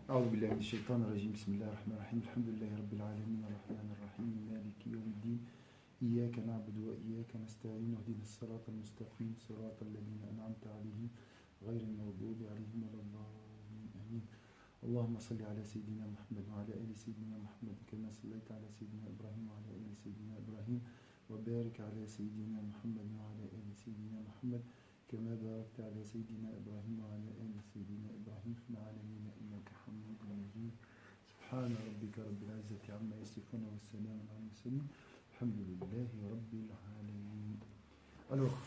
أعوذ بالله من الشيطان الرجيم بسم الله الرحمن الرحيم الحمد لله رب العالمين الرحمن الرحيم مالك يوم الدين إياك نعبد وإياك نستعين اهدنا الصراط المستقيم صراط الذين أنعمت عليهم غير المغضوب عليهم ولا الضالين آمين اللهم صل على سيدنا محمد وعلى آل سيدنا محمد كما صليت على سيدنا إبراهيم وعلى آل سيدنا إبراهيم وبارك على سيدنا محمد وعلى آل سيدنا محمد كما باركت على سيدنا إبراهيم وعلى آل سيدنا إبراهيم في العالمين إنك حميد مجيد سبحان ربك رب العزة عما يصفون والسلام على المرسلين الحمد لله رب العالمين. Alors,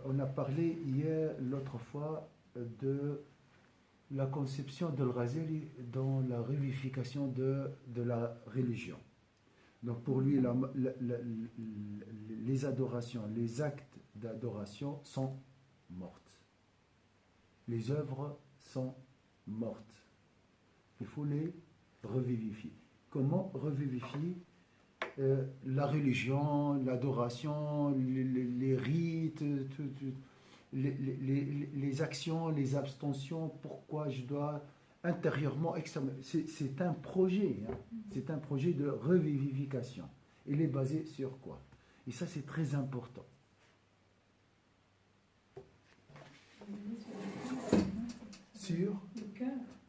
on a parlé hier, l'autre fois, de la conception de Al-Ghazali dans la révivification de la religion. Donc pour lui, les adorations, les actes d'adoration sont mortes. Les œuvres sont mortes. Il faut les revivifier. Comment revivifier la religion, l'adoration, les rites, les actions, les abstentions? Pourquoi je dois intérieurement, extérieurement? C'est un projet, hein? C'est un projet de revivification. Il est basé sur quoi? Et ça, c'est très important. Sur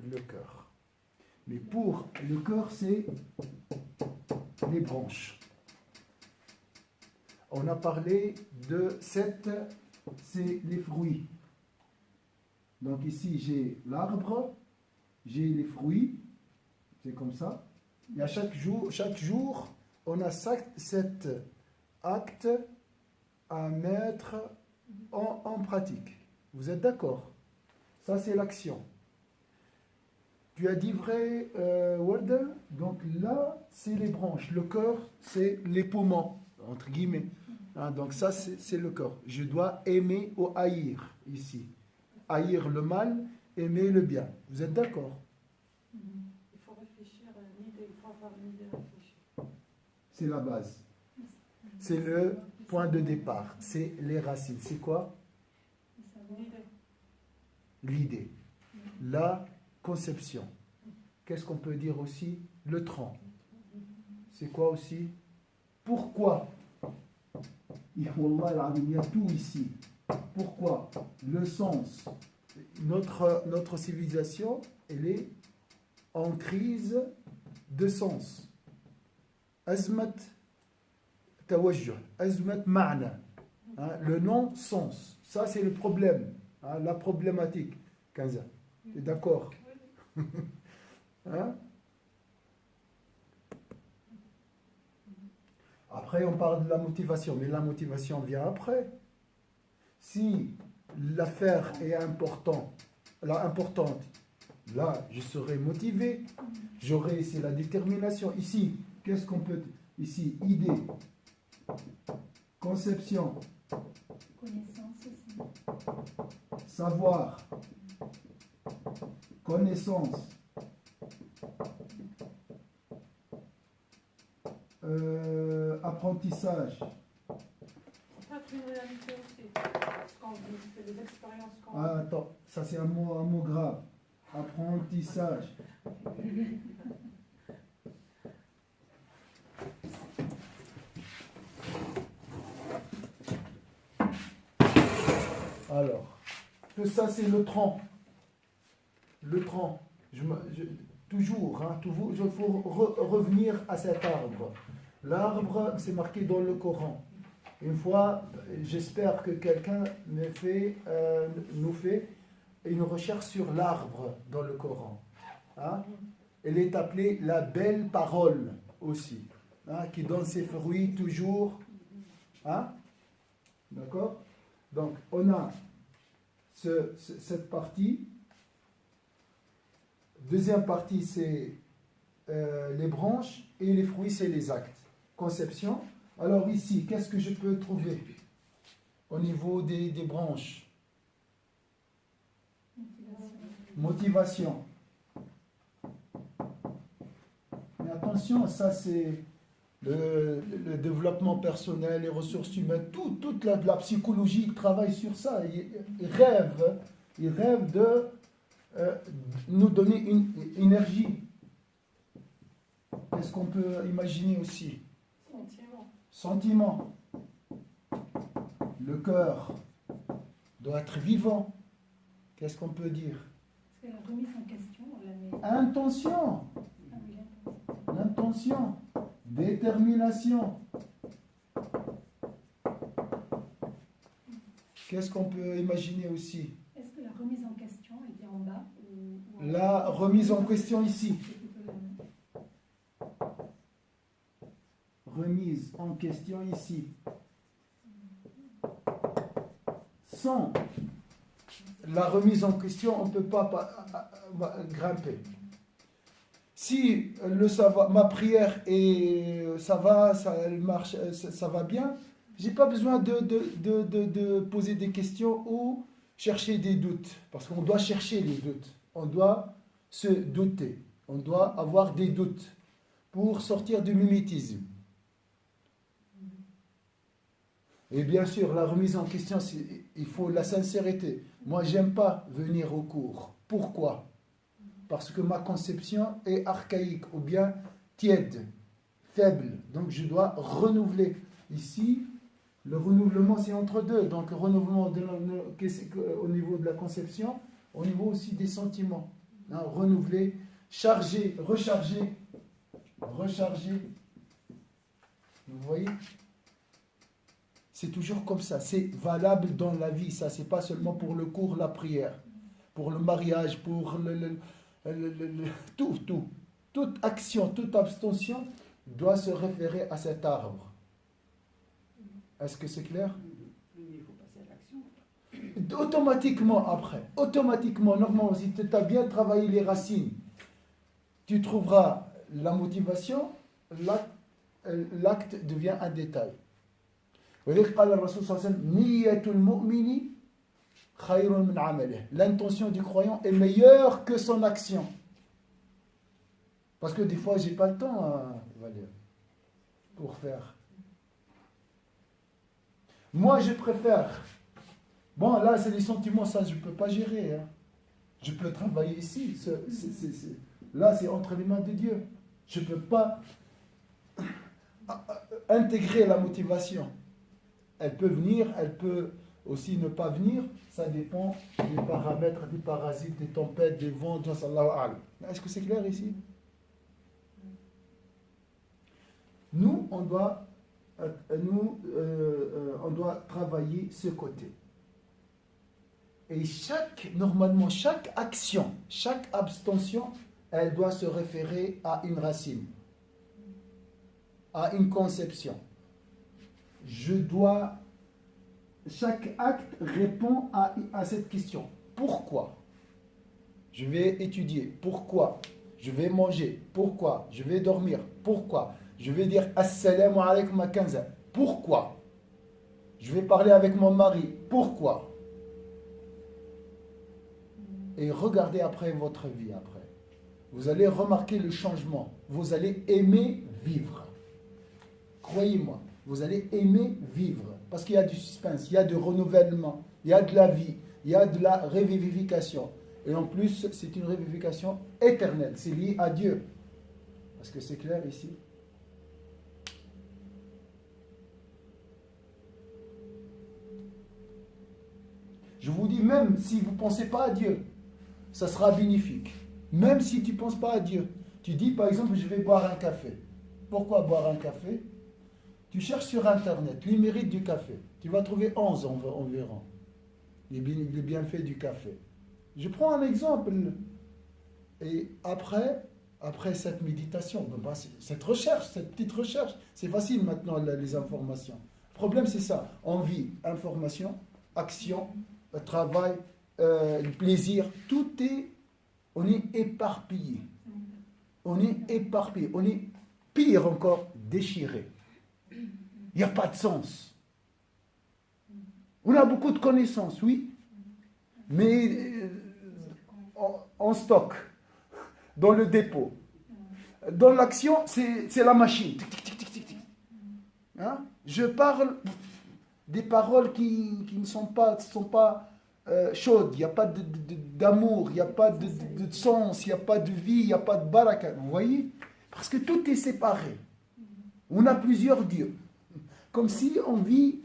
le cœur. Mais pour le cœur, c'est les branches. On a parlé de c'est les fruits. Donc ici, j'ai l'arbre, j'ai les fruits, c'est comme ça. Et à chaque jour, on a cet acte à mettre en pratique. Vous êtes d'accord? Ça, c'est l'action. Tu as dit vrai, Warda? Donc là, c'est les branches. Le cœur, c'est les poumons, entre guillemets. Hein, donc ça, c'est le cœur. Je dois aimer ou haïr, ici. Haïr le mal, aimer le bien. Vous êtes d'accord? Il faut réfléchir à une idée, il faut avoir une idée réfléchie. C'est la base. C'est le point de départ. C'est les racines. C'est quoi? L'idée. La conception. Qu'est-ce qu'on peut dire aussi? Le tronc. C'est quoi aussi? Pourquoi? Il y a tout ici. Pourquoi? Le sens. Notre civilisation, elle est en crise de sens. Azmat tawajjuh, azmat ma'na. Le non-sens. Ça, c'est le problème. La problématique. Kaza. Tu es d'accord? Hein? Après, on parle de la motivation, mais la motivation vient après. Si l'affaire est importante, là, je serai motivé. J'aurai ici la détermination. Ici, qu'est-ce qu'on peut... Ici, idée, conception, connaissance aussi. Savoir, connaissance, apprentissage. C'est pas une réalité aussi. Quand on fait des expériences. Attends, ça c'est un mot grave. Apprentissage. Alors, tout ça c'est le tronc. Le tronc. Toujours, il faut revenir à cet arbre. L'arbre, c'est marqué dans le Coran. Une fois, j'espère que quelqu'un nous fait une recherche sur l'arbre dans le Coran. Hein? Elle est appelée la belle parole aussi, hein? Qui donne ses fruits toujours. Hein? D'accord? Donc, on a cette partie. Deuxième partie, c'est les branches, et les fruits, c'est les actes. Conception. Alors ici, qu'est-ce que je peux trouver au niveau des branches? Motivation. Mais attention, ça c'est le développement personnel, les ressources humaines, toute la psychologie travaille sur ça. Ils rêvent de nous donner une énergie. Qu'est-ce qu'on peut imaginer aussi? Sentiment. Le cœur doit être vivant. Qu'est-ce qu'on peut dire? Est-ce que la remise en question, on la met... Intention. Ah oui, L'intention. Détermination. Qu'est-ce qu'on peut imaginer aussi? Est-ce que la remise en question est bien en bas ou La remise en question ici. C'est plutôt la main. Remise en question ici. Sans la remise en question, on ne peut pas grimper. Si ma prière ça va, elle marche, ça va bien, j'ai pas besoin de poser des questions ou chercher des doutes. Parce qu'on doit chercher les doutes. On doit se douter. On doit avoir des doutes pour sortir du mimétisme. Et bien sûr, la remise en question, il faut la sincérité. Moi, j'aime pas venir au cours. Pourquoi? Parce que ma conception est archaïque ou bien tiède, faible. Donc, je dois renouveler. Ici, le renouvellement, c'est entre deux. Donc, renouvellement au niveau de la conception, au niveau aussi des sentiments. Hein, renouveler, charger, recharger, recharger. Vous voyez? C'est toujours comme ça. C'est valable dans la vie. Ça, c'est pas seulement pour le cours, la prière, pour le mariage, pour tout. Toute action, toute abstention doit se référer à cet arbre. Est-ce que c'est clair? Il faut passer à l'action. Automatiquement après, normalement, si tu as bien travaillé les racines, tu trouveras la motivation, l'acte devient un détail. L'intention du croyant est meilleure que son action. Parce que des fois, j'ai pas le temps, Valérie, pour faire. Moi, je préfère. Bon, là, c'est les sentiments, ça, je ne peux pas gérer. Hein. Je peux travailler ici. Là, c'est entre les mains de Dieu. Je ne peux pas intégrer la motivation. Elle peut venir, elle peut aussi ne pas venir. Ça dépend des paramètres, des parasites, des tempêtes, des vents. Est-ce que c'est clair ici? Nous, on doit travailler ce côté. Et normalement, chaque action, chaque abstention, elle doit se référer à une racine, à une conception. Chaque acte répond à cette question. Pourquoi? Je vais étudier. Pourquoi? Je vais manger. Pourquoi? Je vais dormir. Pourquoi? Je vais dire Assalamu alaykum à 15h. Pourquoi? Je vais parler avec mon mari. Pourquoi? Et regardez après votre vie après. Vous allez remarquer le changement. Vous allez aimer vivre. Croyez-moi, vous allez aimer vivre. Parce qu'il y a du suspense, il y a du renouvellement, il y a de la vie, il y a de la revivification. Et en plus, c'est une revivification éternelle. C'est lié à Dieu. Est-ce que c'est clair ici? Je vous dis, même si vous ne pensez pas à Dieu, ça sera bénéfique. Même si tu ne penses pas à Dieu. Tu dis, par exemple, je vais boire un café. Pourquoi boire un café? Tu cherches sur Internet les mérites du café. Tu vas trouver 11 environ. Les bienfaits du café. Je prends un exemple. Et après cette méditation, cette recherche, cette petite recherche, c'est facile maintenant les informations. Le problème, c'est ça. Envie, information, action, travail, plaisir, on est éparpillé. On est éparpillé. On est pire encore, déchiré. Il n'y a pas de sens. On a beaucoup de connaissances, oui, mais en stock, dans le dépôt. Dans l'action, c'est la machine. Hein? Je parle des paroles qui ne sont pas chaude, il n'y a pas d'amour, il n'y a pas de sens, il n'y a pas de vie, il n'y a pas de baraka. Vous voyez? Parce que tout est séparé. On a plusieurs dieux. Comme si on vit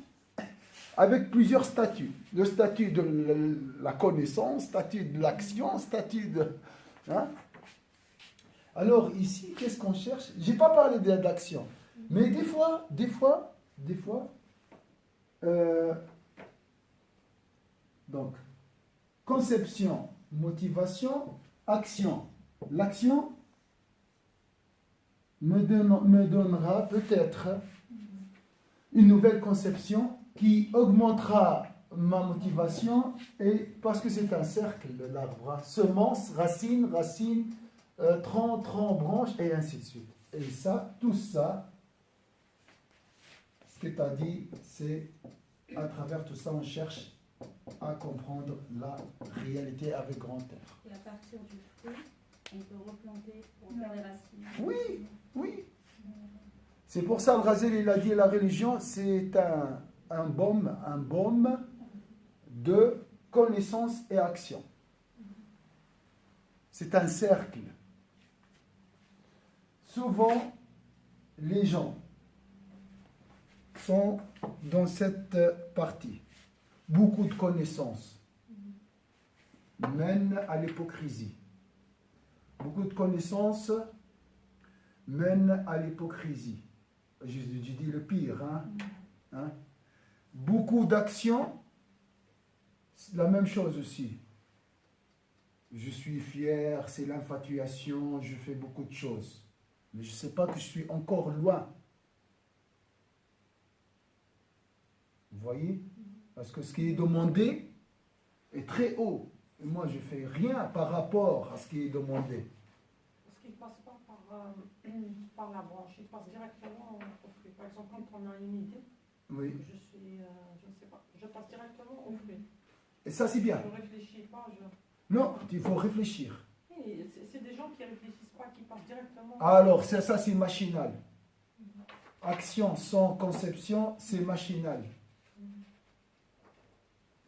avec plusieurs statuts. Le statut de la connaissance, statut de l'action, statut de... Hein? Alors ici, qu'est-ce qu'on cherche? Je n'ai pas parlé d'action. Mais des fois, donc, conception, motivation, action. L'action me donnera peut-être une nouvelle conception qui augmentera ma motivation, et parce que c'est un cercle, l'arbre. Semence, racine, tronc, branche, et ainsi de suite. Et ça, tout ça, ce que tu as dit, c'est à travers tout ça, on cherche à comprendre la réalité avec grand R. Et à partir du fruit, on peut replanter pour faire des racines. Oui, oui. C'est pour ça, le Razel, il a dit, la religion, c'est un baume de connaissance et action. C'est un cercle. Souvent, les gens sont dans cette partie. Beaucoup de connaissances mènent à l'hypocrisie. Beaucoup de connaissances mènent à l'hypocrisie. Je dis le pire. Hein? Beaucoup d'actions, c'est la même chose aussi. Je suis fier, c'est l'infatuation, je fais beaucoup de choses. Mais je ne sais pas que je suis encore loin. Vous voyez? Parce que ce qui est demandé est très haut. Et moi, je ne fais rien par rapport à ce qui est demandé. Parce qu'il ne passe pas par la branche, il passe directement au fruit. Par exemple, quand on a une idée, Oui. je ne sais pas, je passe directement au fruit. Et ça, c'est bien. Je ne réfléchis pas. Non, il faut réfléchir. Oui, c'est des gens qui ne réfléchissent pas, qui passent directement. Alors, ça c'est machinal. Action sans conception, c'est machinal.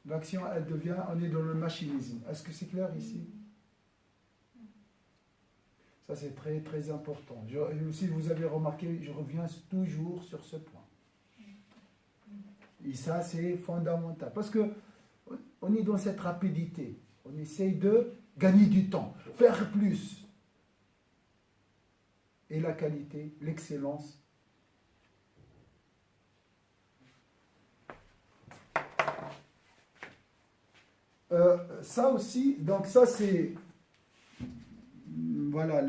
L'action, elle devient, on est dans le machinisme. Est-ce que c'est clair ici? Ça, c'est très, très important. Si vous avez remarqué, je reviens toujours sur ce point. Et ça, c'est fondamental. Parce que on est dans cette rapidité. On essaye de gagner du temps, faire plus. Et la qualité, l'excellence. Ça aussi, donc ça c'est, voilà,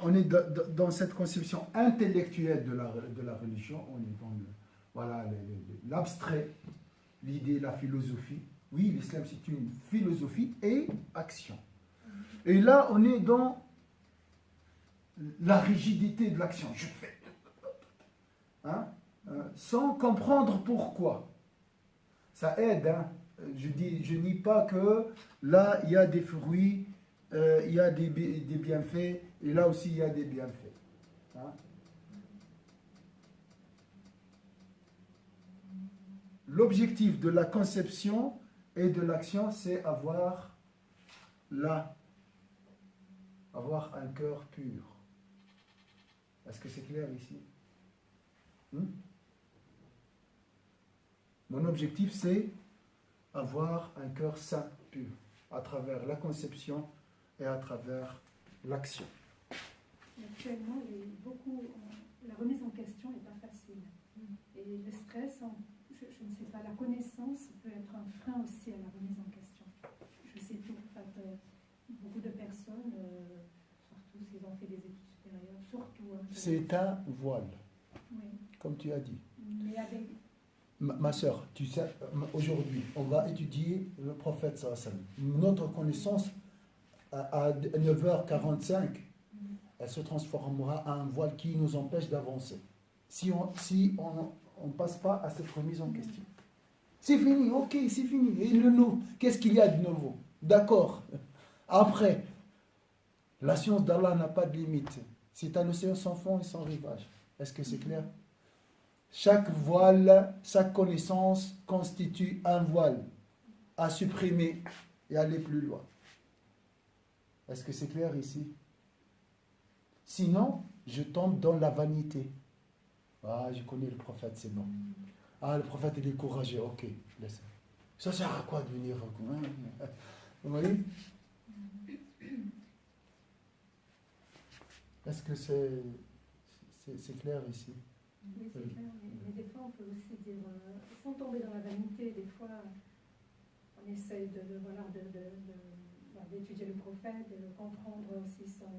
on est dans cette conception intellectuelle de la religion, on est dans voilà, l'abstrait, l'idée, la philosophie. Oui, l'islam c'est une philosophie et action. Et là, on est dans la rigidité de l'action. Je fais. Hein? Sans comprendre pourquoi. Ça aide. Hein? Je nie pas que là, il y a des fruits, il y a des bienfaits, et là aussi, il y a des bienfaits. Hein? L'objectif de la conception et de l'action, c'est avoir un cœur pur. Est-ce que c'est clair ici? Mon objectif, c'est avoir un cœur saint, pur, à travers la conception et à travers l'action. Actuellement, la remise en question n'est pas facile. Et le stress, je ne sais pas, la connaissance peut être un frein aussi à la remise en question. Je sais tout. En fait, beaucoup de personnes, surtout s'ils ont fait des études supérieures, surtout. C'est un voile, oui. Comme tu as dit. Mais avec... Ma soeur, tu sais, aujourd'hui, on va étudier le prophète sallallahu alayhi wa sallam. Notre connaissance, à 9h45, elle se transformera en un voile qui nous empêche d'avancer. Si on ne passe pas à cette remise en question. C'est fini, ok, c'est fini. Et qu'est-ce qu'il y a de nouveau? D'accord. Après, la science d'Allah n'a pas de limite. C'est un océan sans fond et sans rivage. Est-ce que c'est clair? Chaque voile, chaque connaissance constitue un voile à supprimer et aller plus loin. Est-ce que c'est clair ici? Sinon, je tombe dans la vanité. Ah, je connais le prophète, c'est bon. Ah, le prophète, il est courageux. Ok, laisse. Ça sert à quoi de venir? Vous voyez? Est-ce que c'est clair ici? Oui, c'est clair, mais des fois on peut aussi dire, sans tomber dans la vanité, des fois on essaye d'étudier le prophète, de le comprendre aussi son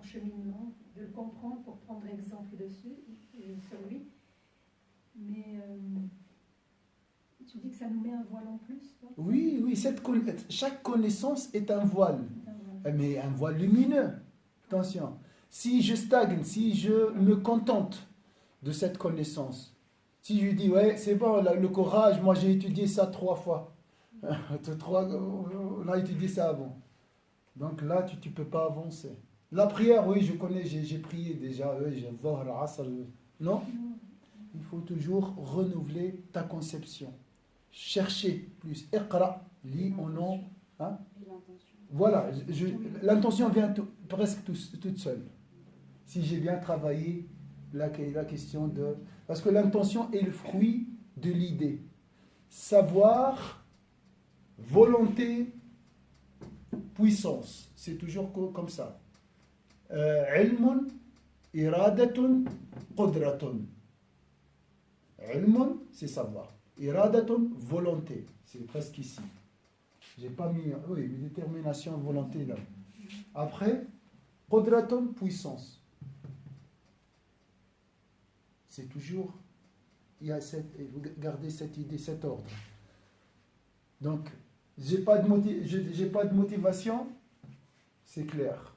cheminement, de le comprendre pour prendre exemple dessus, sur lui. Mais tu dis que ça nous met un voile en plus, toi? Oui, chaque connaissance est un voile, mais un voile lumineux. Attention, si je stagne, si je me contente de cette connaissance, si je dis, ouais, c'est bon, le courage, moi j'ai étudié ça 3 fois. On a étudié ça avant. Donc là, tu ne peux pas avancer. La prière, oui, je connais, j'ai prié déjà, non? Il faut toujours renouveler ta conception. Chercher plus. Iqra, lis au nom. Hein? Et l'intention. Voilà, l'intention vient presque toute seule. Si j'ai bien travaillé la question de... Parce que l'intention est le fruit de l'idée. Savoir, volonté, puissance. C'est toujours comme ça. Ilmun, iradatun, qudratun. Ilmun, c'est savoir. Iradatun, volonté. C'est presque ici. J'ai pas mis... Oui, détermination, volonté là. Après, qudratun, puissance. C'est toujours... Il y a vous gardez cette idée, cet ordre. Donc, j'ai pas de motivation, c'est clair.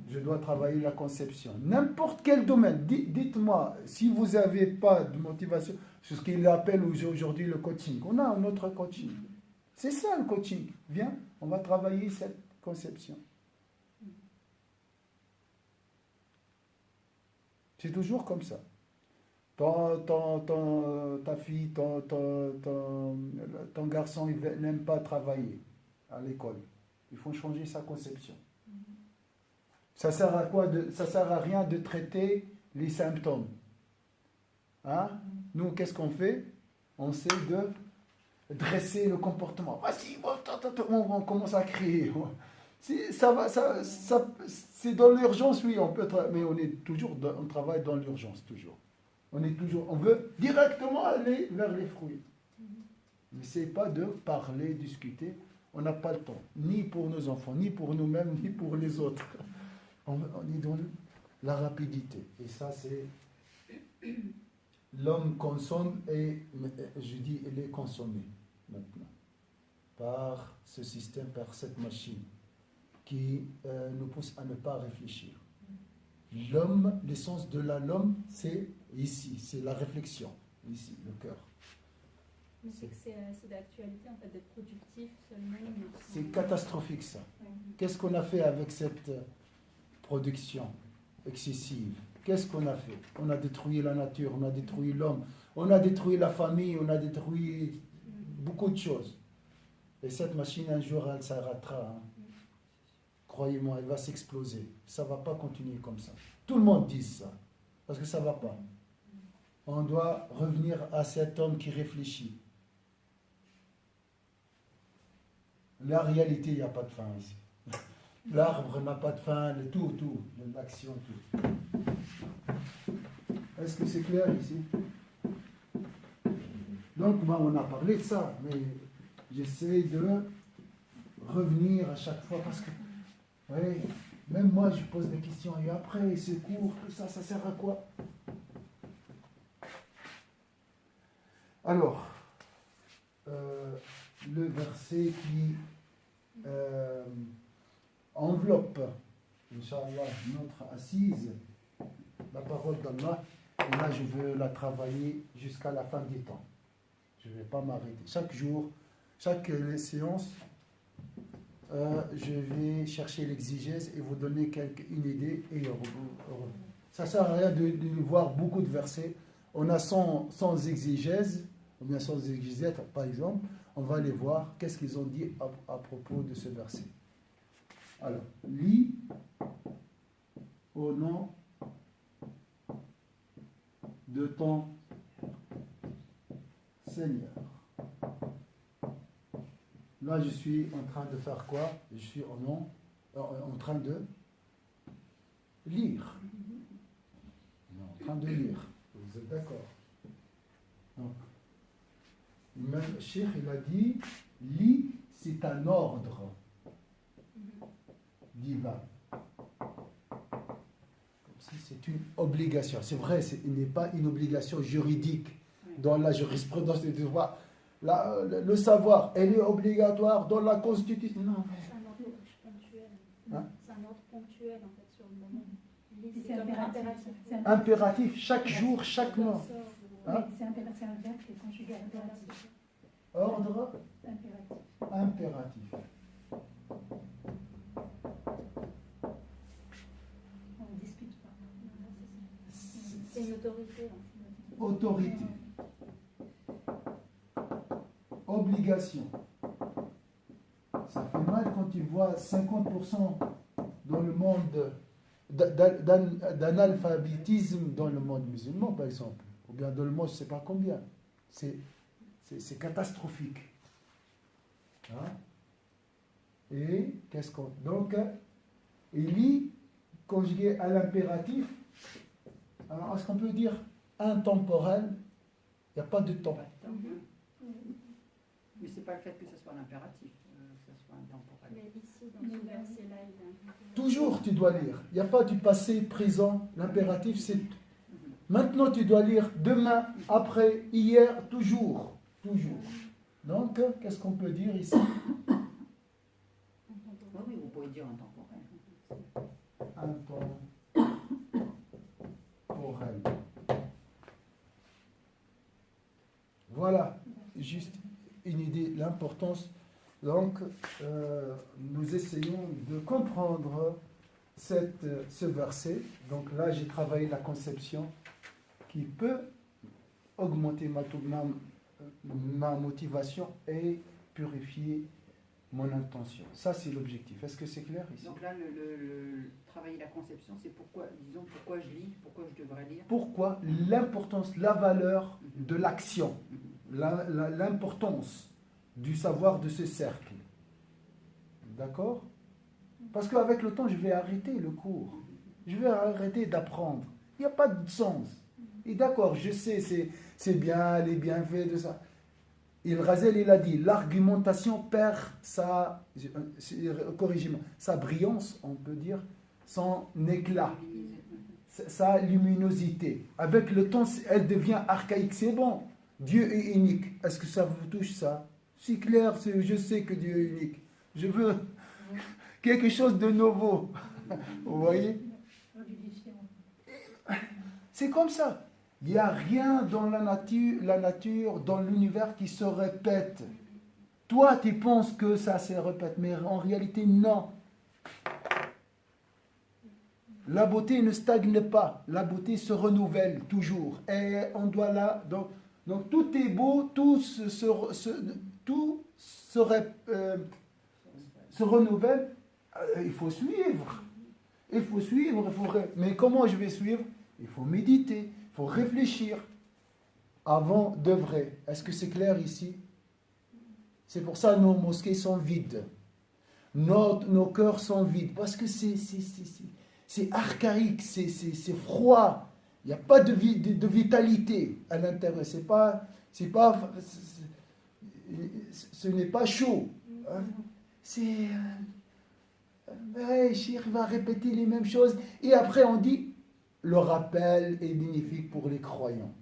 Je dois travailler la conception. N'importe quel domaine. Dites-moi, si vous n'avez pas de motivation, c'est ce qu'il appelle aujourd'hui le coaching. On a un autre coaching. C'est ça le coaching. Viens, on va travailler cette conception. C'est toujours comme ça. Ta fille, ton garçon, il n'aime pas travailler à l'école. Il faut changer sa conception. Ça sert à quoi? Ça sert à rien de traiter les symptômes. Hein? Nous, qu'est-ce qu'on fait? On essaie de dresser le comportement. Vas-y, on commence à crier. C'est dans l'urgence, oui, on peut, mais on travaille dans l'urgence toujours. On veut directement aller vers les fruits. Mais c'est pas de parler, discuter. On n'a pas le temps, ni pour nos enfants, ni pour nous-mêmes, ni pour les autres. On y donne la rapidité. Et ça, c'est... L'homme consomme et, je dis, il est consommé maintenant par ce système, par cette machine qui nous pousse à ne pas réfléchir. L'homme, l'essence de l'homme, c'est ici, c'est la réflexion, ici, le cœur. Mais c'est que c'est d'actualité, en fait, d'être productif seulement. C'est catastrophique, ça. Qu'est-ce qu'on a fait avec cette production excessive? Qu'est-ce qu'on a fait? On a détruit la nature, on a détruit l'homme, on a détruit la famille, on a détruit beaucoup de choses. Et cette machine, un jour, elle s'arrêtera. Hein. Croyez-moi, elle va s'exploser. Ça ne va pas continuer comme ça. Tout le monde dit ça, parce que ça ne va pas. On doit revenir à cet homme qui réfléchit. La réalité, il n'y a pas de fin ici. L'arbre n'a pas de fin, tout, l'action, tout. Est-ce que c'est clair ici? Donc, on a parlé de ça, mais j'essaie de revenir à chaque fois parce que, oui, même moi, je pose des questions et après, c'est court, tout ça, ça sert à quoi? Alors, le verset qui enveloppe, Inch'Allah, notre assise, la parole d'Allah, et là je veux la travailler jusqu'à la fin des temps. Je ne vais pas m'arrêter. Chaque jour, chaque séance, je vais chercher l'exégèse et vous donner une idée. Et Ça ne sert à rien de voir beaucoup de versets. On a sans exégèse, ou bien sans exégèse, par exemple, on va aller voir qu'est-ce qu'ils ont dit à propos de ce verset. Alors, lis au nom de ton Seigneur. Là, je suis en train de faire quoi? Je suis en train de lire. En train de lire. Vous êtes d'accord? Donc, le Cheikh, il a dit, lis, c'est un ordre divin. Comme si c'est une obligation. C'est vrai, ce n'est pas une obligation juridique dans la jurisprudence du droit. Le savoir, elle est obligatoire dans la Constitution. Non. C'est un ordre ponctuel. Hein? C'est un ordre ponctuel en fait sur le moment. C'est impératif. Impératif, chaque jour, chaque mois. Oui, c'est un verbe qui est conjugué à impératif. Ordre Impératif. impératif. On ne dispute pas. C'est une autorité. Autorité. Obligation. Ça fait mal quand tu vois 50% dans le monde d'analphabétisme dans le monde musulman, par exemple, ou bien dans le monde, je ne sais pas combien. C'est catastrophique. Hein? Et qu'est-ce qu'on... Donc, il lit conjugué à l'impératif. Alors, est-ce qu'on peut dire intemporel? Il n'y a pas de temps. Mais c'est pas le fait que ce soit l'impératif, que ce soit intemporel. Mais ici, dans ce verset-là, il a... Toujours, tu dois lire. Il n'y a pas du passé, présent. L'impératif, c'est... Maintenant, tu dois lire demain, après, hier, toujours. Toujours. Donc, qu'est-ce qu'on peut dire ici? Oui, vous pouvez dire intemporel. Intemporel. Voilà, juste une idée, l'importance. Donc, nous essayons de comprendre ce verset. Donc là, j'ai travaillé la conception qui peut augmenter ma motivation et purifier mon intention. Ça, c'est l'objectif. Est-ce que c'est clair ici? Donc là, le travailler la conception, c'est pourquoi, disons, pourquoi je lis, pourquoi je devrais lire. Pourquoi l'importance, la valeur de l'action, l'importance du savoir de ce cercle. D'accord? Parce qu'avec le temps, je vais arrêter le cours. Je vais arrêter d'apprendre. Il n'y a pas de sens. Et d'accord, je sais, c'est bien, les bienfaits de ça. Il Razel, il a dit, l'argumentation perd sa brillance, on peut dire, son éclat, sa luminosité. Avec le temps, elle devient archaïque. C'est bon, Dieu est unique. Est-ce que ça vous touche, ça? C'est clair, je sais que Dieu est unique. Je veux quelque chose de nouveau. Vous voyez? C'est comme ça. Il n'y a rien dans la nature, dans l'univers qui se répète. Toi, tu penses que ça se répète, mais en réalité, non. La beauté ne stagne pas. La beauté se renouvelle toujours. Et on doit là... Donc tout est beau, tout se renouvelle. Il faut suivre. Mais comment je vais suivre? Il faut méditer. Il faut réfléchir avant d'œuvrer. Est-ce que c'est clair ici? C'est pour ça que nos mosquées sont vides. Nos cœurs sont vides. Parce que c'est archaïque, c'est froid. Il n'y a pas de vitalité à l'intérieur. Ce n'est pas chaud. Hein? Cheikh va répéter les mêmes choses. Et après on dit... Le rappel est bénéfique pour les croyants.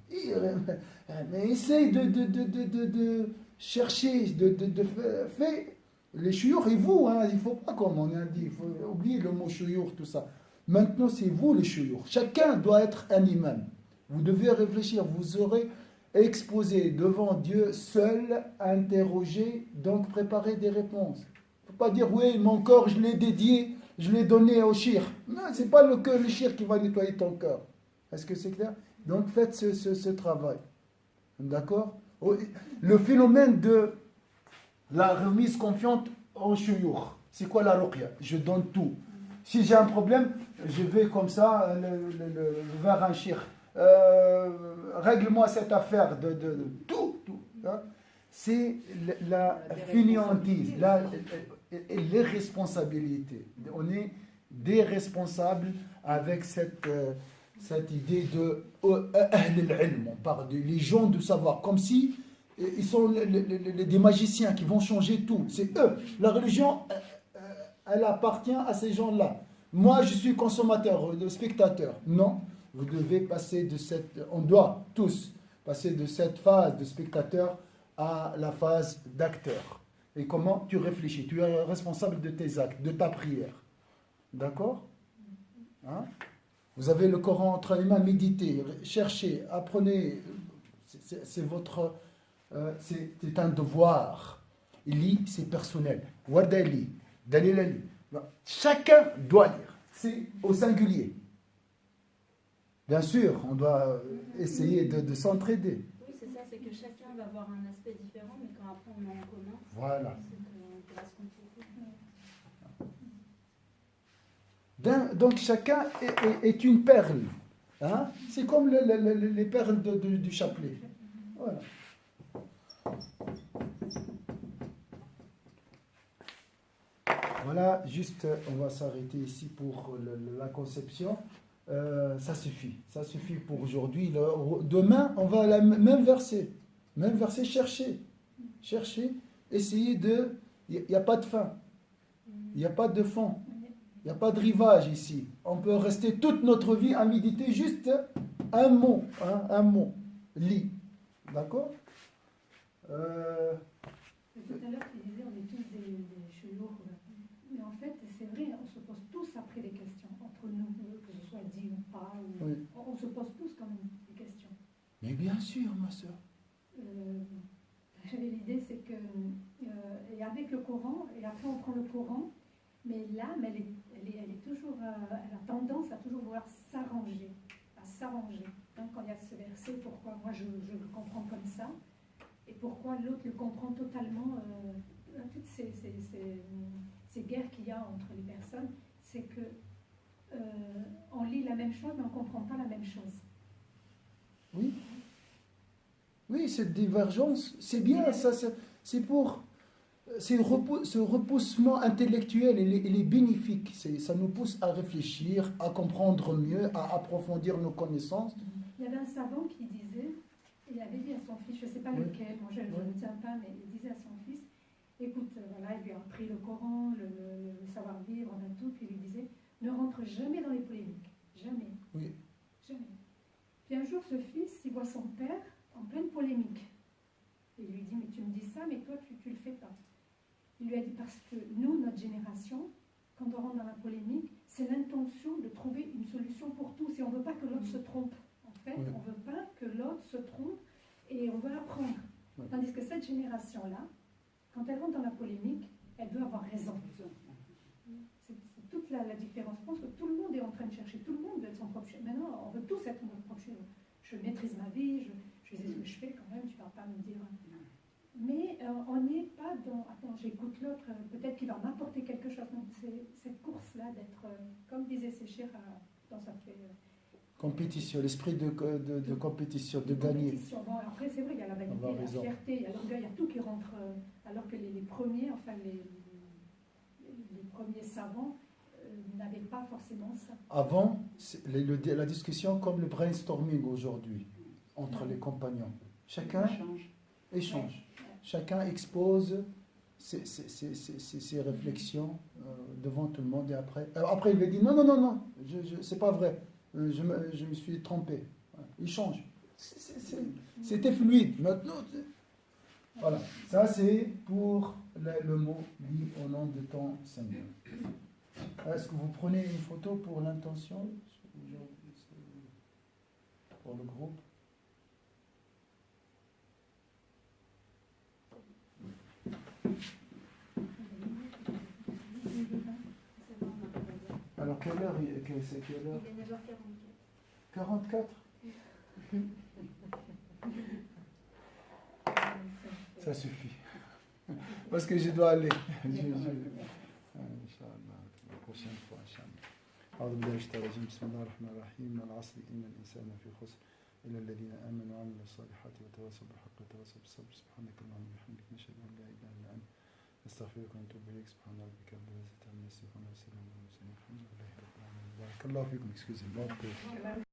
Mais essaye de chercher, de faire les chouyours et vous, hein, il ne faut pas, comme on a dit, il faut oublier le mot chouyour, tout ça. Maintenant, c'est vous les chouyours. Chacun doit être un imam. Vous devez réfléchir, vous serez exposé devant Dieu seul, interrogé, donc préparer des réponses. Il ne faut pas dire, oui, mon corps, je l'ai dédié je l'ai donné au shir. Non, c'est pas le shir qui va nettoyer ton cœur. Est-ce que c'est clair? Donc faites ce travail. D'accord? Le phénomène de la remise confiante en shuyukh, c'est quoi la ruqya? Je donne tout. Si j'ai un problème, je vais comme ça vers un shir. Règle-moi cette affaire de tout. Hein? C'est la fainéantise, l'irresponsabilité. On est des responsables avec cette idée de ahl al-ilm. On parle des gens de savoir, comme si ils sont des magiciens qui vont changer tout. C'est eux. La religion, elle appartient à ces gens-là. Moi, je suis consommateur, spectateur. Non, vous devez passer on doit tous passer de cette phase de spectateur à la phase d'acteur. Et comment tu réfléchis? Tu es responsable de tes actes, de ta prière. D'accord? Hein? Vous avez le Coran entre les mains, méditez, cherchez, apprenez. C'est un devoir. Lit, c'est personnel. Warda lit, Dalil lit. Chacun doit lire. C'est au singulier. Bien sûr, on doit essayer de s'entraider. Oui, c'est ça, c'est que chacun va avoir un aspect différent, mais quand après on met en commun, Voilà. c'est qu'on pourra se compléter. Donc chacun est une perle. Hein? C'est comme les perles du chapelet. Voilà. Voilà, juste, on va s'arrêter ici pour la conception. Ça suffit pour aujourd'hui. Demain, on va à la même verset, chercher, essayer de... Il n'y a pas de fin, il n'y a pas de fond, il n'y a pas de rivage ici. On peut rester toute notre vie à méditer juste un mot, lit. D'accord? Tout à l'heure, tu disais, on est tous des chouyours. Mais en fait, c'est vrai, on se pose tous après des questions, entre nous, que ce soit dit ou pas. Oui. On se pose tous quand même des questions. Mais bien sûr, ma soeur. J'avais l'idée, c'est que, et avec le Coran, et après on prend le Coran, mais l'âme, elle est toujours, elle a tendance à toujours vouloir s'arranger, Donc quand il y a ce verset, pourquoi moi je le comprends comme ça, et pourquoi l'autre le comprend totalement, toutes ces guerres qu'il y a entre les personnes, c'est que on lit la même chose, mais on ne comprend pas la même chose. Oui, cette divergence, c'est bien, ça, c'est pour... ce repoussement intellectuel, il est bénéfique. Ça nous pousse à réfléchir, à comprendre mieux, à approfondir nos connaissances. Il y avait un savant qui disait, il avait dit à son fils, je ne sais pas lequel, moi je ne tiens pas, mais il disait à son fils, écoute, voilà, il lui a appris le Coran, le savoir-vivre, tout, puis il lui disait, ne rentre jamais dans les polémiques, jamais. Oui. Jamais. Puis un jour, ce fils, il voit son père en pleine polémique. Et il lui dit, mais tu me dis ça, mais toi, tu ne le fais pas. Il lui a dit, parce que nous, notre génération, quand on rentre dans la polémique, c'est l'intention de trouver une solution pour tous. Et on ne veut pas que l'autre se trompe. En fait, on ne veut pas que l'autre se trompe et on veut apprendre. Tandis que cette génération-là, quand elle rentre dans la polémique, elle veut avoir raison. C'est toute la différence. Je pense que tout le monde est en train de chercher. Tout le monde veut être son propre chef. Maintenant, on veut tous être notre propre chef. Je maîtrise ma vie, je sais ce que je fais quand même, tu ne vas pas me dire... Mais on n'est pas dans... Attends, j'écoute l'autre, peut-être qu'il va m'apporter quelque chose. Donc, c'est cette course-là d'être, comme disait Séchir, dans sa fait... Compétition, l'esprit de compétition, de gagner. Bon, après, c'est vrai, il y a la vanité, la fierté, il y a l'orgueil, il y a tout qui rentre. Alors que les premiers, enfin, les premiers savants n'avaient pas forcément ça. Avant, la discussion comme le brainstorming aujourd'hui, entre les compagnons. Chacun échange. Chacun expose ses réflexions devant tout le monde et après il lui dit non, c'est pas vrai, je me suis trompé. Il change. C'était fluide. Maintenant, voilà. Ça c'est pour le mot dit au nom de ton Seigneur. Est-ce que vous prenez une photo pour l'intention pour le groupe? C'est bon, quelle heure c'est quelle heure? Il est 9h44. 44? Ça suffit. Parce que je dois aller. Inch'Allah, la prochaine fois, Inch'Allah. أعوذ بالله من الشيطان الرجيم بسم الله الرحمن الرحيم والعصر إن الإنسان لفي خسر إلا الذين آمنوا وعملوا الصالحات وتواصوا بالحق وتواصوا بالصبر سبحانك اللهم وبحمدك نشهد أن لا إله إلا أنت نستغفرك ونتوب إليك سبحان ربك رب العزة عما يصفون وسلام على المرسلين الحمد لله رب العالمين بارك الله فيكم excusez-moi